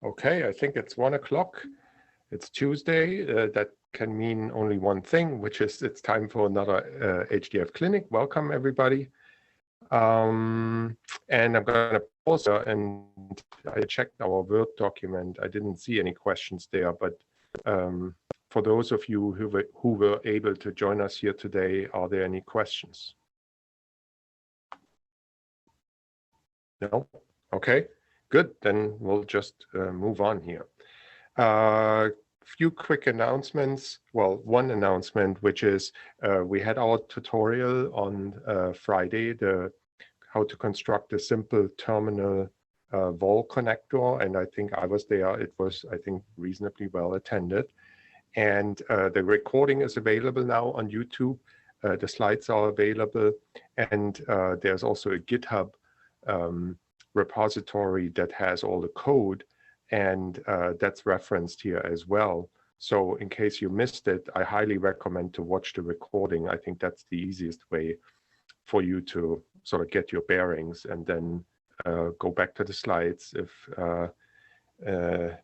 Okay, I think it's 1 o'clock. It's Tuesday. That can mean only one thing, which is it's time for another HDF clinic. Welcome, everybody. And I'm going to pause here, and I checked our Word document. I didn't see any questions there, but for those of you who were able to join us here today, are there any questions? No? Okay. Good, then we'll just move on here. Few quick announcements. Well, one announcement, which is we had our tutorial on Friday, how to construct a simple terminal wall connector, and I think I was there. It was, I think, reasonably well attended. And the recording is available now on YouTube. The slides are available, and there's also a GitHub repository that has all the code, and that's referenced here as well. So in case you missed it, I highly recommend to watch the recording. I think that's the easiest way for you to sort of get your bearings, and then go back to the slides if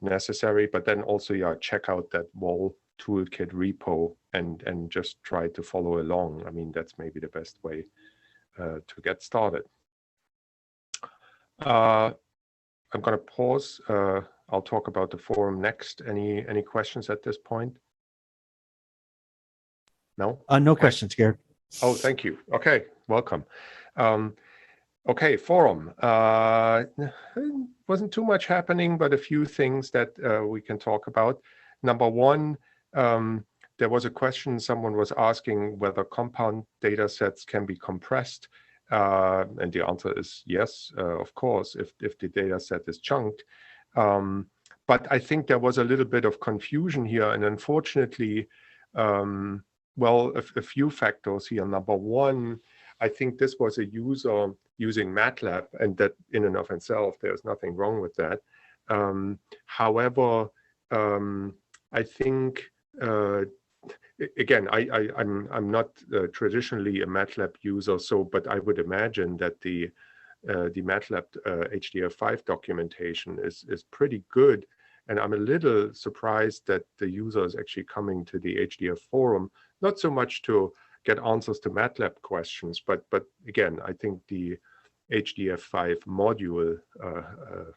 necessary. But then also, yeah, check out that wall toolkit repo and just try to follow along. I mean, that's maybe the best way to get started. I'm going to pause. I'll talk about the forum next. Any questions at this point? No? No questions, Gerd. Oh, thank you. Okay, welcome. Okay, forum. Wasn't too much happening, but a few things that we can talk about. Number one, there was a question someone was asking whether compound data sets can be compressed. And the answer is yes, of course, if the data set is chunked. But I think there was a little bit of confusion here, and unfortunately, well, a few factors here. Number one, I think this was a user using MATLAB, and that in and of itself, there's nothing wrong with that. However, I think, again, I'm not traditionally a MATLAB user, but I would imagine that the MATLAB HDF5 documentation is pretty good, and I'm a little surprised that the user is actually coming to the HDF forum, not so much to get answers to MATLAB questions, but again, I think the HDF5 module,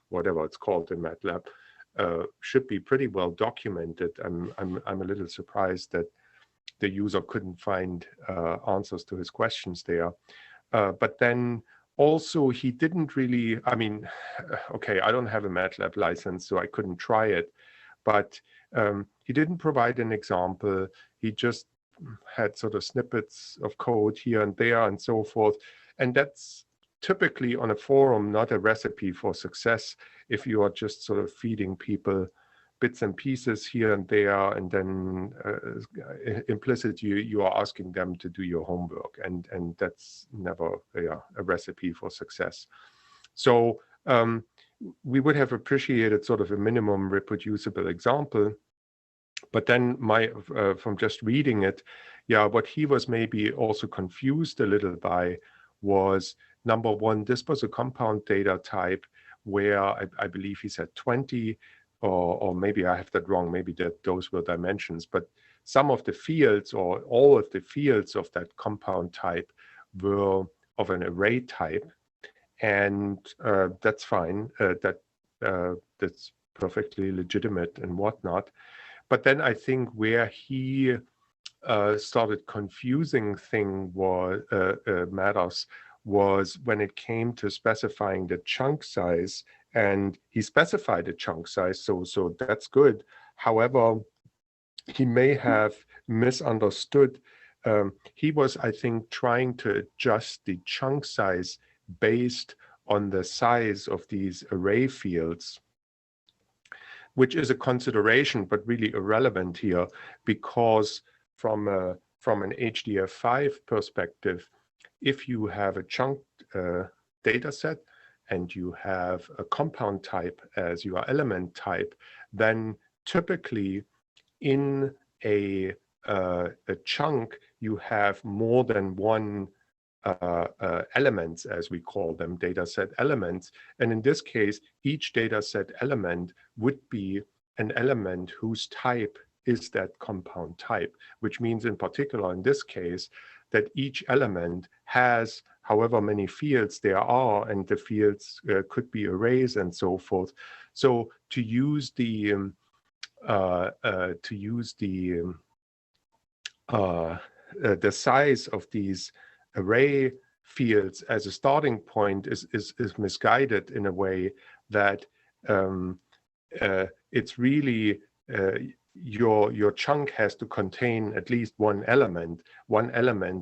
whatever it's called in MATLAB, should be pretty well documented. I'm a little surprised that the user couldn't find answers to his questions there. But then also he didn't really, I mean, okay, I don't have a MATLAB license, so I couldn't try it, but he didn't provide an example. He just had sort of snippets of code here and there and so forth. And that's typically on a forum not a recipe for success if you are just sort of feeding people bits and pieces here and there, and then implicit you are asking them to do your homework, and that's never a recipe for success. So we would have appreciated sort of a minimum reproducible example, but then from just reading it, yeah, what he was maybe also confused a little by was, number one, this was a compound data type where I believe he said 20, or maybe I have that wrong, maybe those were dimensions, but some of the fields or all of the fields of that compound type were of an array type, and that's fine, that's perfectly legitimate and whatnot. But then I think where he started confusing matters was when it came to specifying the chunk size, and he specified a chunk size, so that's good. However, he may have misunderstood. He was, I think, trying to adjust the chunk size based on the size of these array fields, which is a consideration, but really irrelevant here, because from an HDF5 perspective, if you have a chunked data set and you have a compound type as your element type, then typically in a chunk, you have more than one elements, as we call them, dataset elements. And in this case, each dataset element would be an element whose type is that compound type, which means in particular in this case that each element has however many fields there are, and the fields could be arrays and so forth. So to use the size of these array fields as a starting point is misguided in a way that it's really your chunk has to contain at least one element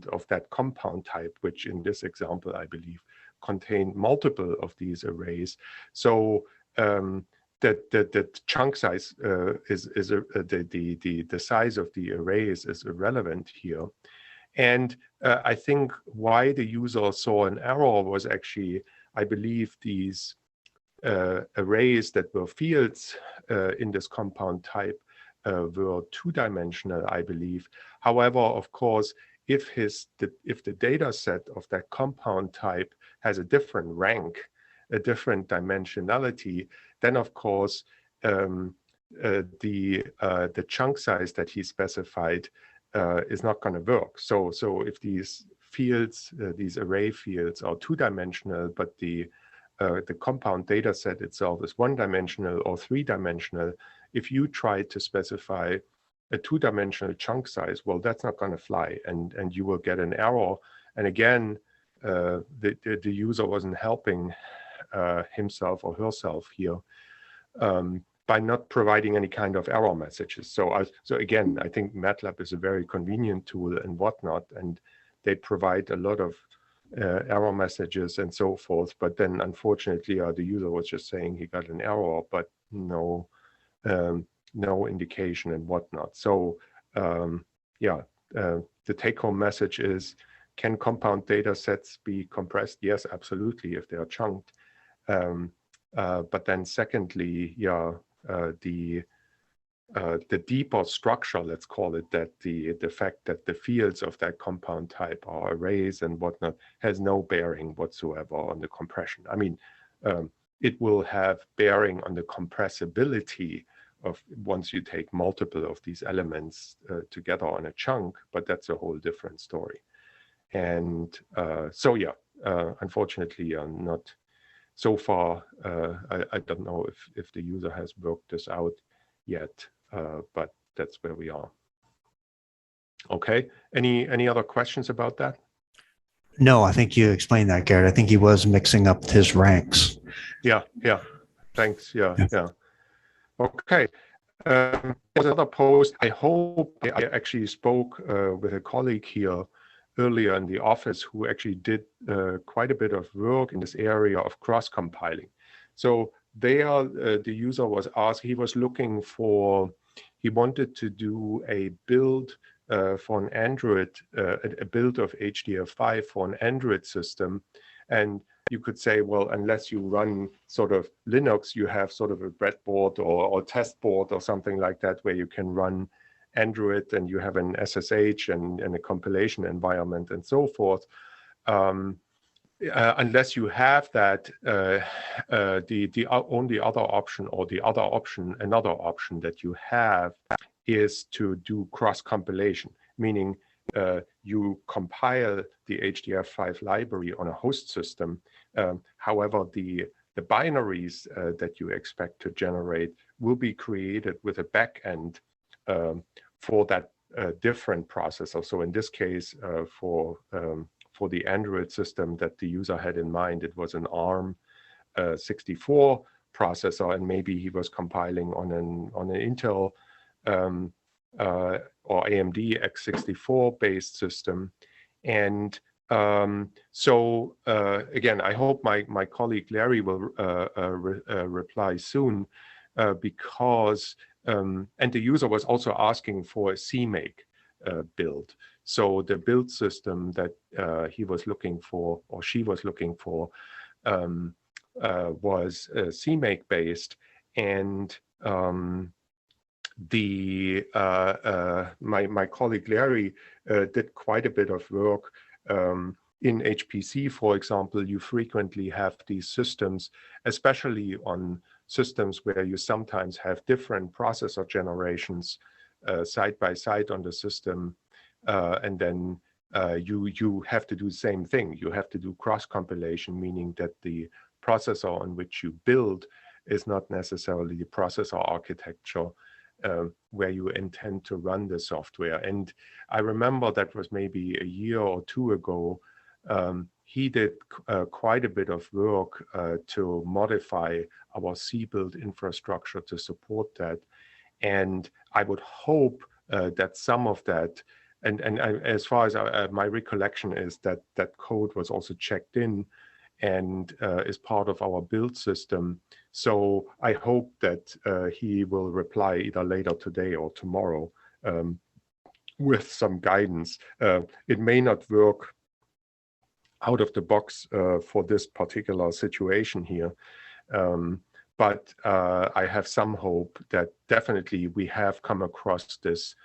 of that compound type, which in this example I believe contain multiple of these arrays. So that chunk size the size of the arrays is irrelevant here. And I think why the user saw an error was actually, I believe, these arrays that were fields in this compound type were two-dimensional, I believe. However, of course, if the data set of that compound type has a different rank, a different dimensionality, then of course the chunk size that he specified is not going to work. So if these fields, these array fields, are two-dimensional, but the compound data set itself is one-dimensional or three-dimensional, if you try to specify a two-dimensional chunk size, well, that's not going to fly, and you will get an error. And again, the user wasn't helping himself or herself here by not providing any kind of error messages. So again, I think MATLAB is a very convenient tool and whatnot, and they provide a lot of error messages and so forth. But then, unfortunately, the user was just saying he got an error, but no indication and whatnot. So yeah, the take-home message is: can compound data sets be compressed? Yes, absolutely, if they are chunked. But then secondly, yeah, the deeper structure, let's call it that, the fact that the fields of that compound type are arrays and whatnot, has no bearing whatsoever on the compression. I mean, it will have bearing on the compressibility of once you take multiple of these elements together on a chunk, but that's a whole different story. And so yeah, unfortunately, not so far. I don't know if the user has worked this out yet, but that's where we are. Okay. Any other questions about that? No, I think you explained that, Gerd. I think he was mixing up his ranks. Yeah. Thanks. Yeah. Okay. There's another post. I hope I actually spoke with a colleague here earlier in the office who actually did quite a bit of work in this area of cross-compiling. So there, the user was asked, he wanted to do a build for an Android, a build of HDF5 for an Android system. And you could say, well, unless you run sort of Linux, you have sort of a breadboard or test board or something like that, where you can run Android and you have an SSH and a compilation environment and so forth. Unless you have that, the only other option, or another option that you have, is to do cross-compilation, meaning you compile the HDF5 library on a host system. However, the binaries that you expect to generate will be created with a backend for that different processor. So in this case, for the Android system that the user had in mind, it was an ARM 64 processor, and maybe he was compiling on an Intel or AMD x64 based system. And so again, I hope my colleague Larry will reply soon, because and the user was also asking for a CMake build. So the build system that he was looking for, or she was looking for, was CMake based, and my colleague Larry did quite a bit of work in HPC, for example, you frequently have these systems, especially on systems where you sometimes have different processor generations side by side on the system, and then you have to do the same thing. You have to do cross-compilation, meaning that the processor on which you build is not necessarily the processor architecture where you intend to run the software. And I remember that was maybe a year or two ago. He did quite a bit of work to modify our C-build infrastructure to support that. And I would hope that some of that, and as far as my recollection is that that code was also checked in and is part of our build system. So I hope that he will reply either later today or tomorrow with some guidance. It may not work out of the box for this particular situation here, but I have some hope that definitely we have come across this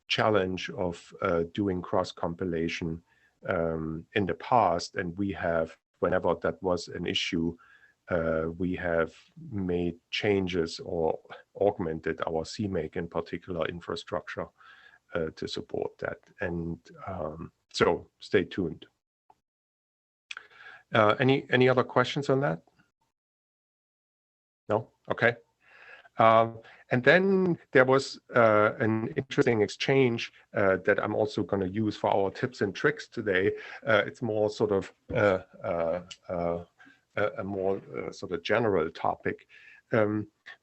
challenge of doing cross-compilation in the past, and we have, whenever that was an issue, we have made changes or augmented our CMake in particular infrastructure to support that. And so stay tuned. Any other questions on that? No? Okay. And then there was an interesting exchange that I'm also going to use for our tips and tricks today. It's more sort of a more sort of general topic,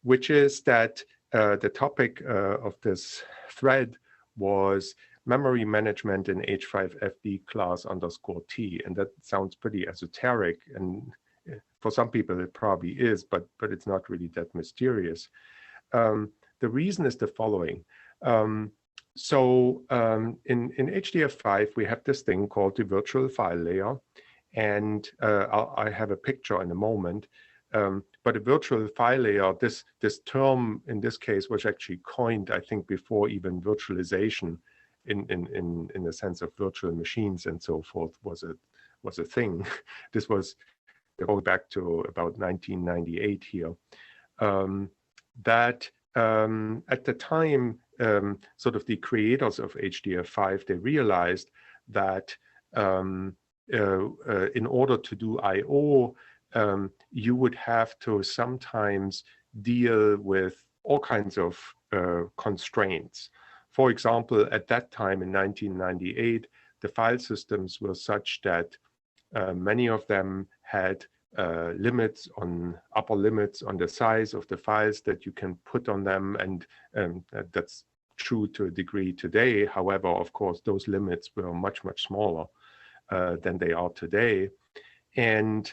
which is that the topic of this thread was memory management in H5FD class _T. And that sounds pretty esoteric. And for some people it probably is, but it's not really that mysterious. The reason is the following. In HDF5, we have this thing called the virtual file layer. And I have a picture in a moment. But a virtual file layer, this term in this case was actually coined, I think, before even virtualization in the sense of virtual machines and so forth was a thing. This was going back to about 1998 here. That at the time, sort of the creators of HDF5, they realized that in order to do I/O, you would have to sometimes deal with all kinds of constraints. For example, at that time in 1998, the file systems were such that many of them had upper limits on the size of the files that you can put on them, and that's true to a degree today. However, of course, those limits were much, much smaller than they are today. And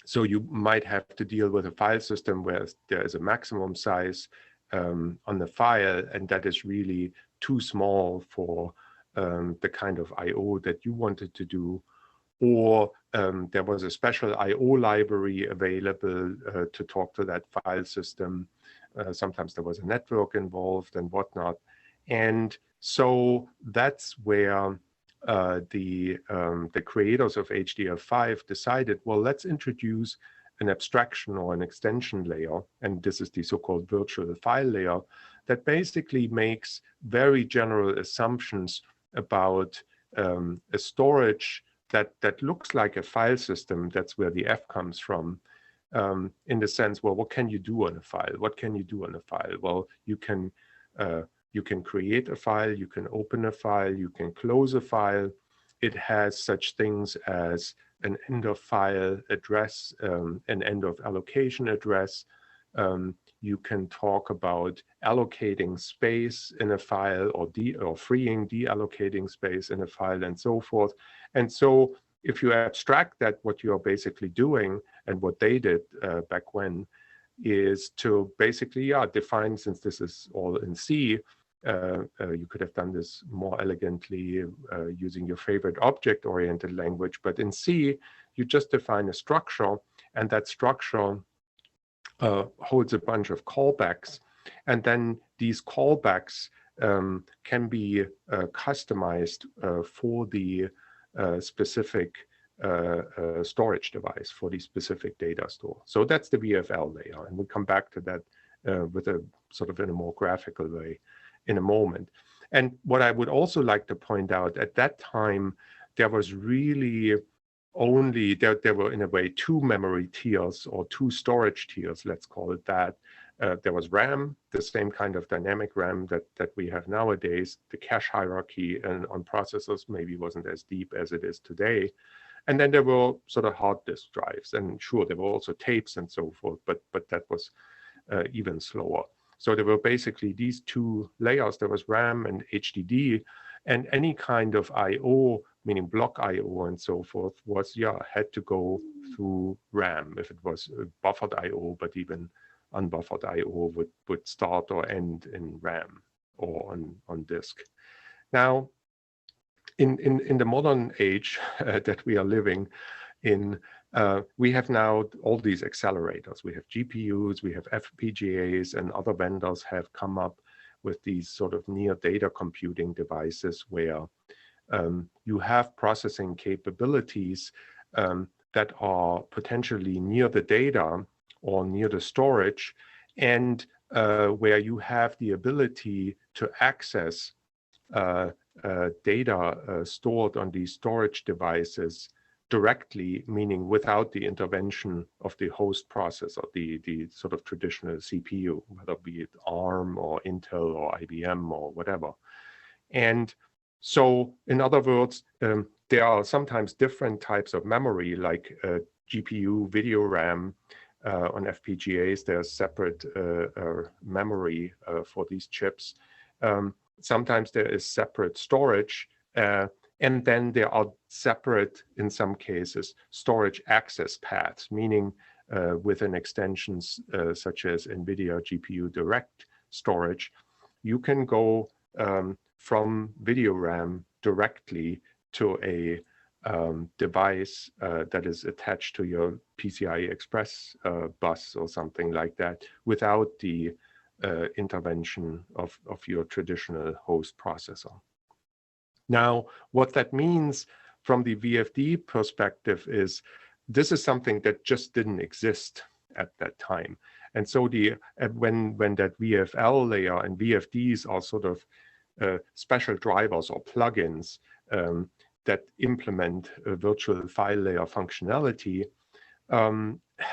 so you might have to deal with a file system where there is a maximum size on the file, and that is really too small for the kind of I/O that you wanted to do. Or there was a special I/O library available to talk to that file system. Sometimes there was a network involved and whatnot. And so that's where the creators of HDF5 decided, well, let's introduce an abstraction or an extension layer. And this is the so-called virtual file layer that basically makes very general assumptions about a storage that looks like a file system. That's where the F comes from, in the sense, well, what can you do on a file? What can you do on a file? Well, you can create a file, you can open a file, you can close a file. It has such things as an end of file address, an end of allocation address. You can talk about allocating space in a file or freeing, deallocating space in a file and so forth. And so if you abstract that, what you're basically doing and what they did back when is to basically, define, since this is all in C, you could have done this more elegantly using your favorite object-oriented language, but in C, you just define a structure, and that structure holds a bunch of callbacks, and then these callbacks can be customized for the specific storage device, for the specific data store. So that's the VFL layer, and we'll come back to that with a sort of in a more graphical way in a moment. And what I would also like to point out, at that time, there was really only, there were in a way two memory tiers or two storage tiers, let's call it that. There was RAM, the same kind of dynamic RAM that we have nowadays. The cache hierarchy on processors maybe wasn't as deep as it is today. And then there were sort of hard disk drives, and sure, there were also tapes and so forth, but that was even slower. So there were basically these two layers. There was RAM and HDD, and any kind of I/O, meaning block I/O and so forth, was, had to go through RAM. If it was buffered I/O, but even unbuffered I/O would start or end in RAM or on disk. Now, in the modern age that we are living in, we have now all these accelerators. We have GPUs, we have FPGAs, and other vendors have come up with these sort of near data computing devices where you have processing capabilities that are potentially near the data or near the storage, and where you have the ability to access data stored on these storage devices directly, meaning without the intervention of the host processor, the sort of traditional CPU, whether be it ARM or Intel or IBM or whatever. And so, in other words, there are sometimes different types of memory, like GPU, video RAM. On FPGAs, there's separate memory for these chips. Sometimes there is separate storage, and then there are separate, in some cases, storage access paths, meaning within extensions such as NVIDIA GPU Direct Storage, you can go from video RAM directly to a device that is attached to your PCI Express bus or something like that without the intervention of your traditional host processor. Now, what that means from the VFD perspective is this is something that just didn't exist at that time. And so when that VFL layer and VFDs are sort of special drivers or plugins that implement a virtual file layer functionality.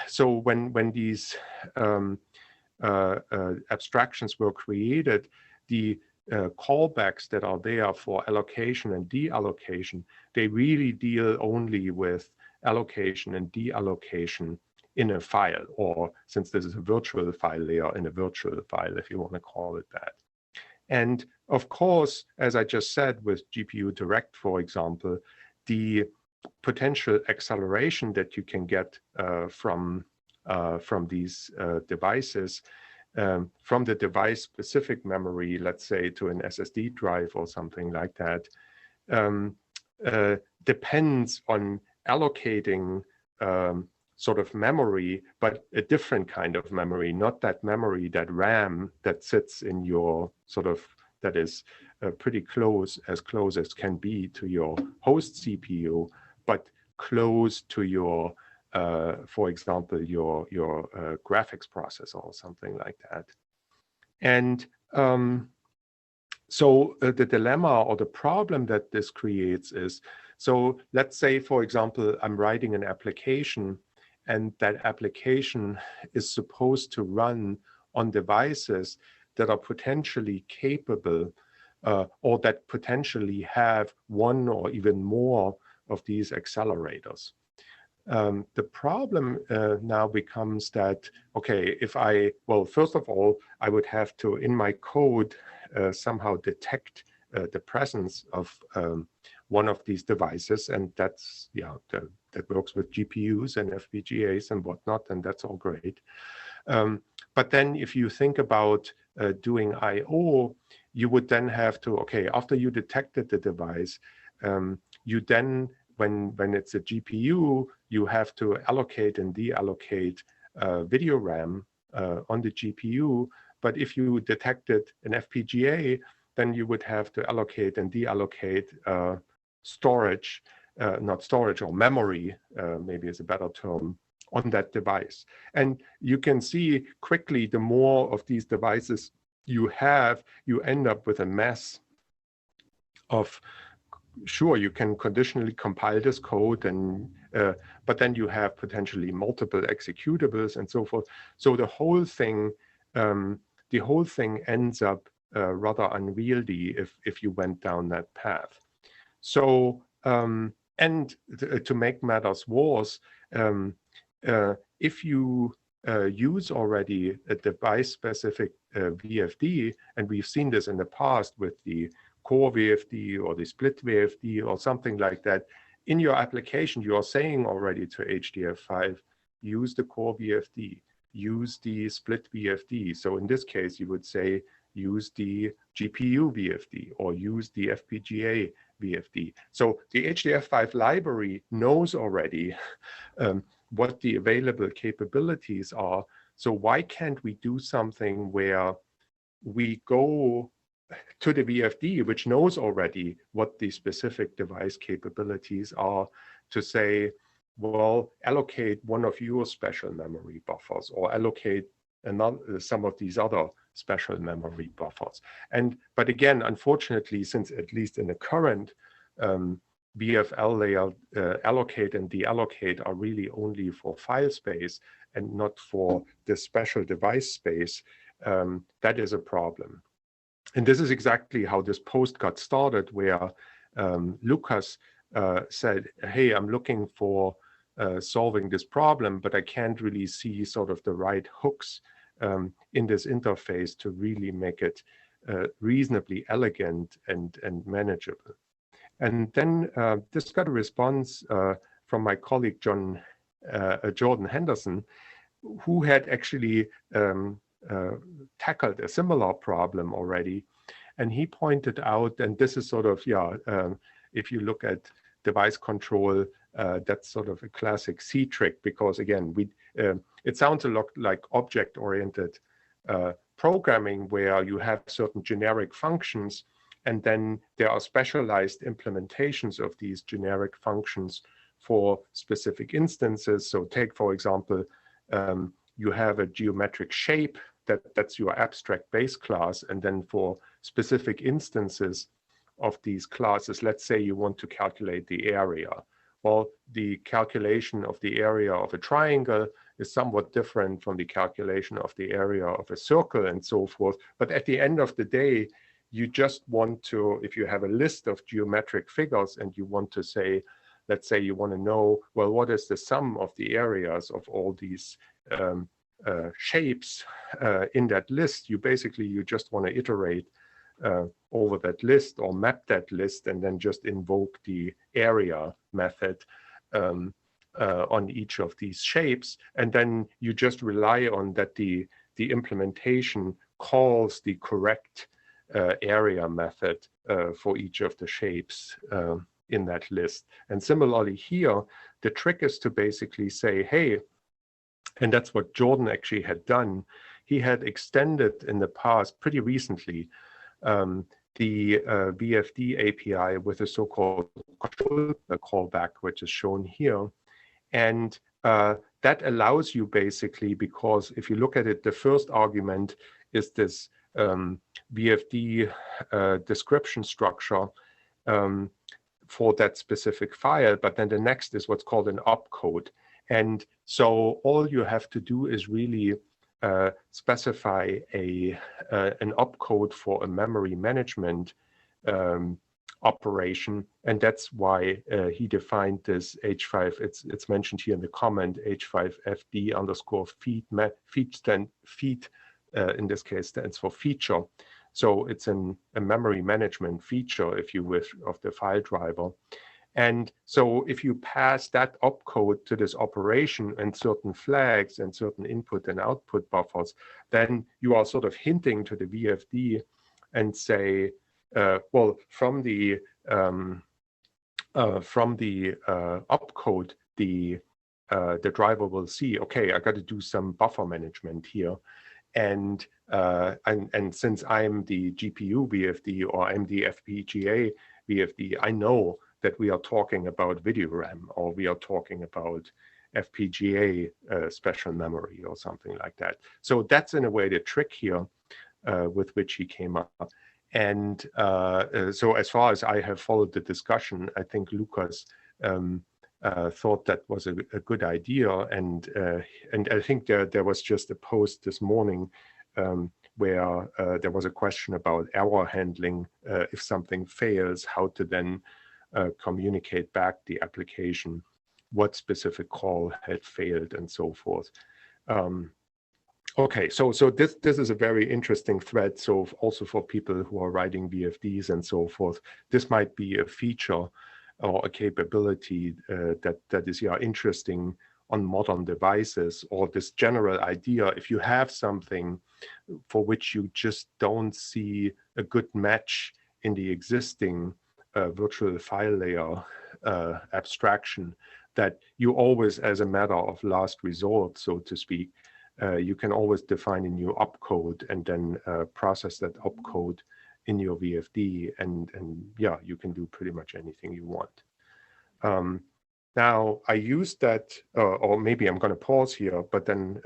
So when these abstractions were created, the callbacks that are there for allocation and deallocation, they really deal only with allocation and deallocation in a file, or since this is a virtual file layer, in a virtual file, if you want to call it that. And of course, as I just said, with GPU Direct, for example, the potential acceleration that you can get from these devices, from the device-specific memory, let's say to an SSD drive or something like that, depends on allocating sort of memory, but a different kind of memory, not that memory, that RAM that sits in your sort of, that is pretty close as can be to your host CPU, but close to your, for example, your graphics processor or something like that. And so the dilemma or the problem that this creates is, so let's say, for example, I'm writing an application, and that application is supposed to run on devices that are potentially capable or that potentially have one or even more of these accelerators. The problem now becomes that, okay, well, first of all, I would have to, in my code, somehow detect the presence of one of these devices, and that's, that works with GPUs and FPGAs and whatnot, and that's all great. But then if you think about doing I/O, you would then have to, okay, after you detected the device, you then, when it's a GPU, you have to allocate and deallocate video RAM on the GPU. But if you detected an FPGA, then you would have to allocate and deallocate storage, not storage, or memory, maybe is a better term, on that device. And you can see quickly, the more of these devices you have, you end up with a mess of, sure, you can conditionally compile this code, and but then you have potentially multiple executables and so forth. So the whole thing ends up rather unwieldy if you went down that path. So and to make matters worse, if you use already a device-specific VFD, and we've seen this in the past with the core VFD or the split VFD or something like that, in your application, you are saying already to HDF5, use the core VFD, use the split VFD. So in this case, you would say, use the GPU VFD or use the FPGA VFD. So the HDF5 library knows already what the available capabilities are. So why can't we do something where we go to the VFD, which knows already what the specific device capabilities are, to say, well, allocate one of your special memory buffers, or allocate another, some of these other special memory buffers. But again, unfortunately, since at least in the current BFL layout, allocate and deallocate are really only for file space and not for the special device space, that is a problem. And this is exactly how this post got started, where Lucas said, hey, I'm looking for solving this problem, but I can't really see sort of the right hooks in this interface to really make it reasonably elegant and manageable. And then this got a response from my colleague, Jordan Henderson, who had actually tackled a similar problem already. And he pointed out, and this is sort of, if you look at device control, that's sort of a classic C trick, because again, it sounds a lot like object-oriented programming, where you have certain generic functions, and then there are specialized implementations of these generic functions for specific instances. So take, for example, you have a geometric shape, that's your abstract base class, and then for specific instances of these classes, let's say you want to calculate the area. Well, the calculation of the area of a triangle is somewhat different from the calculation of the area of a circle and so forth. But at the end of the day, you just want to, if you have a list of geometric figures and you want to say, let's say you want to know, well, what is the sum of the areas of all these shapes in that list, you just want to iterate over that list or map that list, and then just invoke the area method on each of these shapes. And then you just rely on that the implementation calls the correct area method for each of the shapes in that list. And similarly here, the trick is to basically say, hey, and that's what Jordan actually had done. He had extended in the past, pretty recently, the VFD API with a so-called control callback, which is shown here. And that allows you basically, because if you look at it, the first argument is this VFD description structure for that specific file, but then the next is what's called an opcode. And so all you have to do is really specify an opcode for a memory management operation, and that's why he defined this H5. It's mentioned here in the comment, H5FD underscore feed. Feed in this case stands for feature. So it's a memory management feature, if you wish, of the file driver. And so if you pass that opcode to this operation and certain flags and certain input and output buffers, then you are sort of hinting to the VFD and say, well, from the opcode, the driver will see, okay, I got to do some buffer management here. And since I'm the GPU VFD or I'm the FPGA VFD, I know that we are talking about video RAM, or we are talking about FPGA special memory or something like that. So that's in a way the trick here with which he came up. And so as far as I have followed the discussion, I think Lucas thought that was a good idea. And I think there was just a post this morning where there was a question about error handling. If something fails, how to then communicate back the application, what specific call had failed, and so forth. Okay, so this is a very interesting thread. So also for people who are writing VFDs and so forth, this might be a feature or a capability that is interesting on modern devices, or this general idea. If you have something for which you just don't see a good match in the existing virtual file layer abstraction, that you always, as a matter of last resort, so to speak, you can always define a new opcode and then process that opcode in your VFD, and yeah, you can do pretty much anything you want. Now, I used that, or maybe I'm going to pause here, but then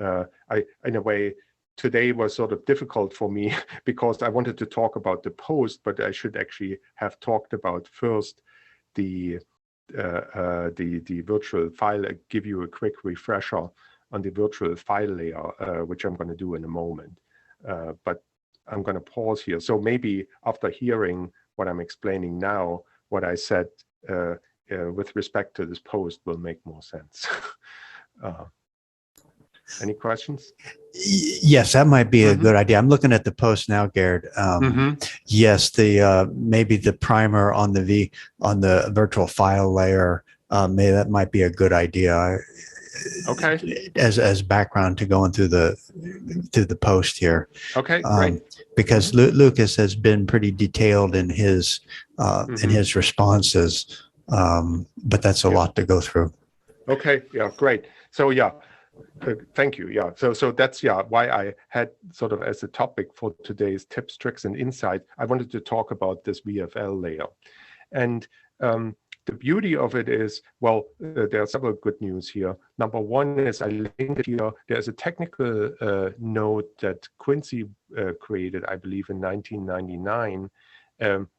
in a way, today was sort of difficult for me because I wanted to talk about the post, but I should actually have talked about first the virtual file. I give you a quick refresher on the virtual file layer, which I'm going to do in a moment. But I'm going to pause here. So maybe after hearing what I'm explaining now, what I said with respect to this post will make more sense. Any questions? Yes, that might be a good idea. I'm looking at the post now, Gerd. Yes, the maybe the primer on the virtual file layer, that might be a good idea. Okay. As background to going through the post here. Okay, great. Because Lucas has been pretty detailed in his responses, but that's a lot to go through. Okay. Yeah. Great. So yeah. Thank you. Yeah. So that's why I had sort of as a topic for today's tips, tricks, and insight, I wanted to talk about this VFL layer. And the beauty of it is, well, there are several good news here. Number one is I linked here. There's a technical note that Quincy created, I believe, in 1999,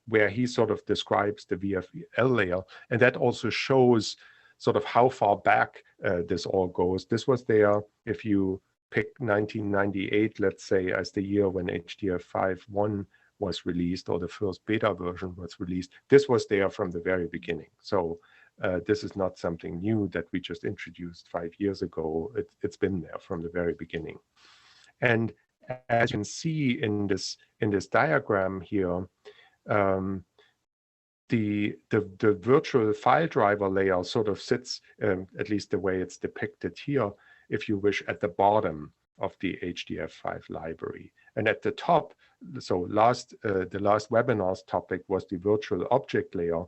where he sort of describes the VFL layer, and that also shows sort of how far back this all goes. This was there, if you pick 1998, let's say, as the year when HDF 5.1 was released, or the first beta version was released. This was there from the very beginning. So this is not something new that we just introduced 5 years ago. It's been there from the very beginning. And as you can see in this diagram here, the virtual file driver layer sort of sits, at least the way it's depicted here, if you wish, at the bottom of the HDF5 library. And at the top, so the last webinar's topic was the virtual object layer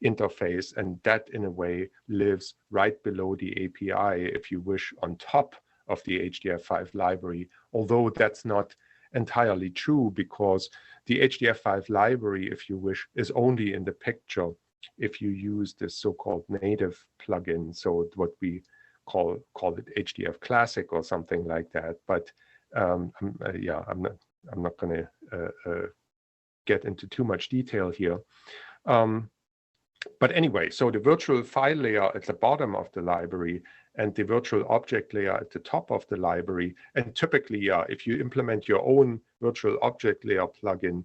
interface, and that in a way lives right below the API, if you wish, on top of the HDF5 library, although that's not entirely true, because the HDF5 library, if you wish, is only in the picture if you use this so-called native plugin, so what we call it HDF Classic or something like that. But I'm not going to get into too much detail here. But anyway, so the virtual file layer at the bottom of the library and the virtual object layer at the top of the library. And typically, if you implement your own virtual object layer plugin,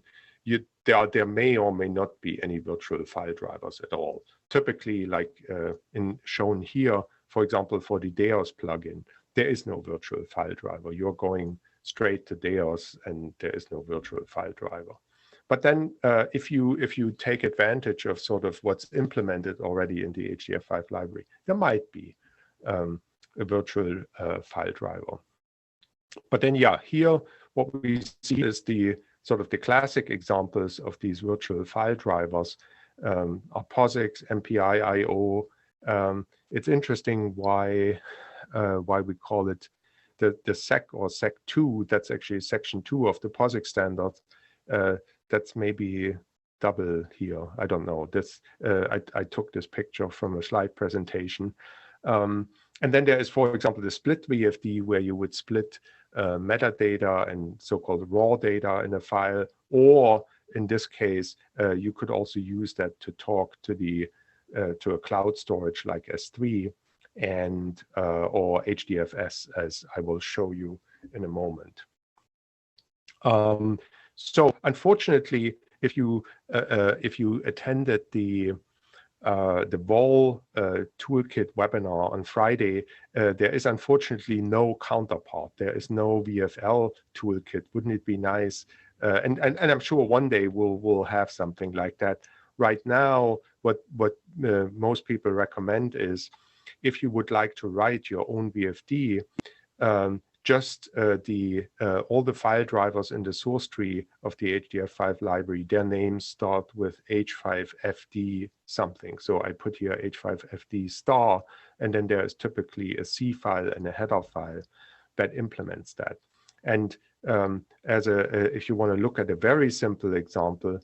there may or may not be any virtual file drivers at all. Typically, like shown here, for example, for the Deos plugin, there is no virtual file driver. You're going straight to Deos, and there is no virtual file driver. But then if you take advantage of sort of what's implemented already in the HDF5 library, there might be a virtual file driver. But then, here what we see is the sort of the classic examples of these virtual file drivers are POSIX, MPI.io. It's interesting why we call it the sec or sec2, that's actually section 2 of the POSIX standard. That's maybe double here. I don't know. This I took this picture from a slide presentation. And then there is, for example, the split VFD, where you would split metadata and so-called raw data in a file, or in this case, you could also use that to talk to the to a cloud storage like S3 and or HDFS, as I will show you in a moment. So unfortunately, if you attended the VOL toolkit webinar on Friday, there is unfortunately no counterpart. There is no VFL toolkit. Wouldn't it be nice? And I'm sure one day we'll have something like that. Right now, what most people recommend is, if you would like to write your own VFD, just all the file drivers in the source tree of the HDF5 library, their names start with H5FD something. So I put here H5FD star, and then there is typically a C file and a header file that implements that. And if you want to look at a very simple example,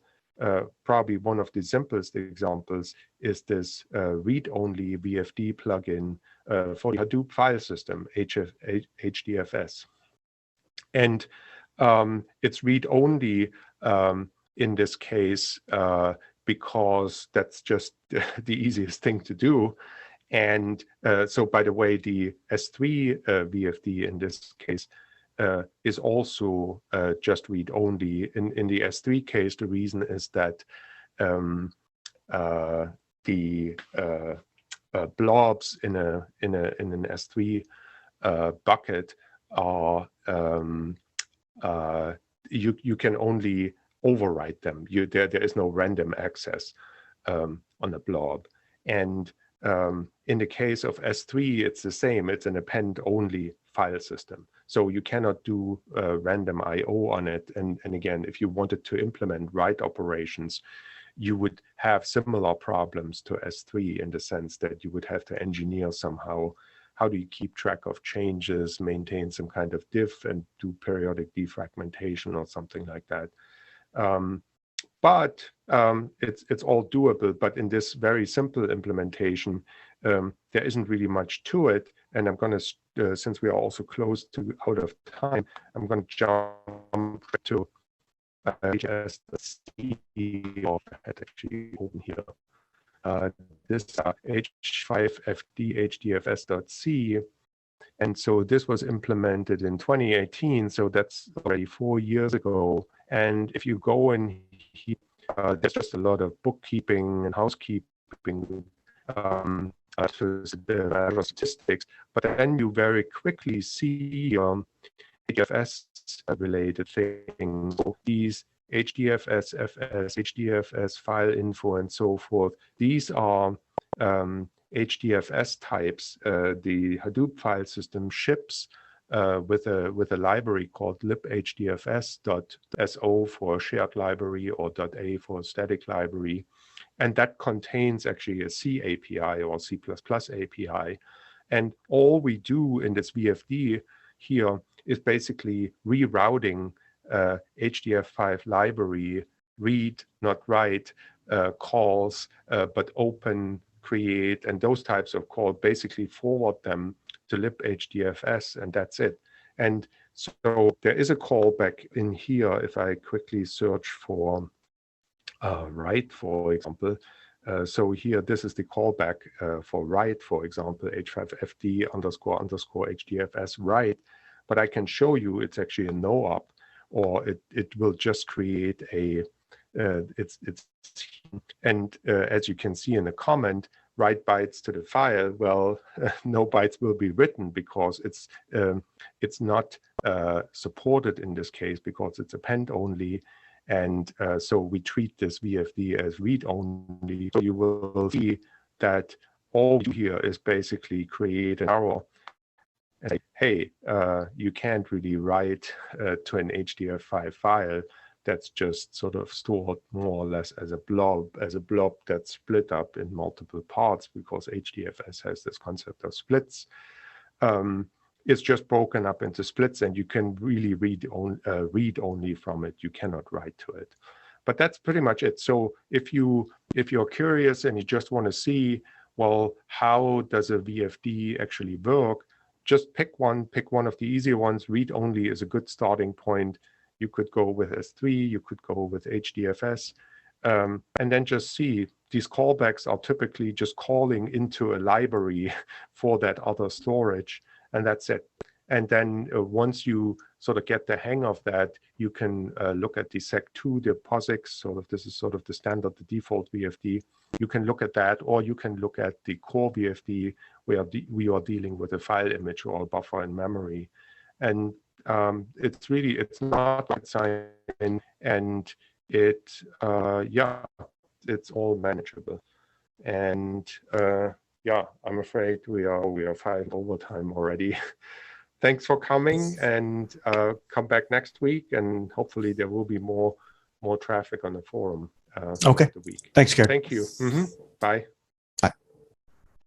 probably one of the simplest examples is this read-only VFD plugin for the Hadoop file system, HDFS. And it's read-only in this case because that's just the easiest thing to do. And so, by the way, the S3 VFD in this case is also just read-only. In the S3 case, the reason is that the blobs in an S3 bucket are you can only overwrite them. There is no random access on a blob. And in the case of S3, it's the same. It's an append-only file system. So you cannot do random I/O on it. And again, if you wanted to implement write operations, you would have similar problems to S3 in the sense that you would have to engineer somehow. How do you keep track of changes, maintain some kind of diff, and do periodic defragmentation or something like that? But it's all doable. But in this very simple implementation, there isn't really much to it. And I'm going to, since we are also close to out of time, I'm going to jump to HS.C, or actually open here. This H5FD HDFS.C. And so this was implemented in 2018. So that's already 4 years ago. And if you go in here, there's just a lot of bookkeeping and housekeeping statistics, but then you very quickly see HDFS related things. So these HDFS, FS, HDFS file info, and so forth. These are HDFS types. The Hadoop file system ships with a library called libhdfs.so for shared library, or .a for static library. And that contains actually a C API or C++ API. And all we do in this VFD here is basically rerouting HDF5 library, read, not write, calls, but open, create, and those types of calls, basically forward them to libhdfs, and that's it. And so there is a callback in here. If I quickly search for write, for example, so here this is the callback for write, for example, H5FD __ HDFS write, but I can show you it's actually a no op, or it will just create a and as you can see in the comment, write bytes to the file. Well, no bytes will be written because it's not supported in this case because it's append only. And so we treat this VFD as read only. So you will see that all we do here is basically create an error and say, hey, you can't really write to an HDF5 file that's just sort of stored more or less as a blob that's split up in multiple parts, because HDFS has this concept of splits. is just broken up into splits, and you can really read only from it. You cannot write to it. But that's pretty much it. So if you're curious and you just want to see, well, how does a VFD actually work? Just pick one of the easier ones. Read only is a good starting point. You could go with S3, you could go with HDFS, and then just see these callbacks are typically just calling into a library for that other storage, and that's it. And then once you sort of get the hang of that, you can look at the sec2, the POSIX, sort of this is sort of the standard, the default VFD. You can look at that, or you can look at the core VFD where we are dealing with a file image or a buffer in memory. And it's not rocket science, and it's all manageable. And I'm afraid we are 5 overtime already. Thanks for coming, and come back next week, and hopefully there will be more traffic on the forum. Okay. The week. Thanks, Gerd. Thank you. Bye.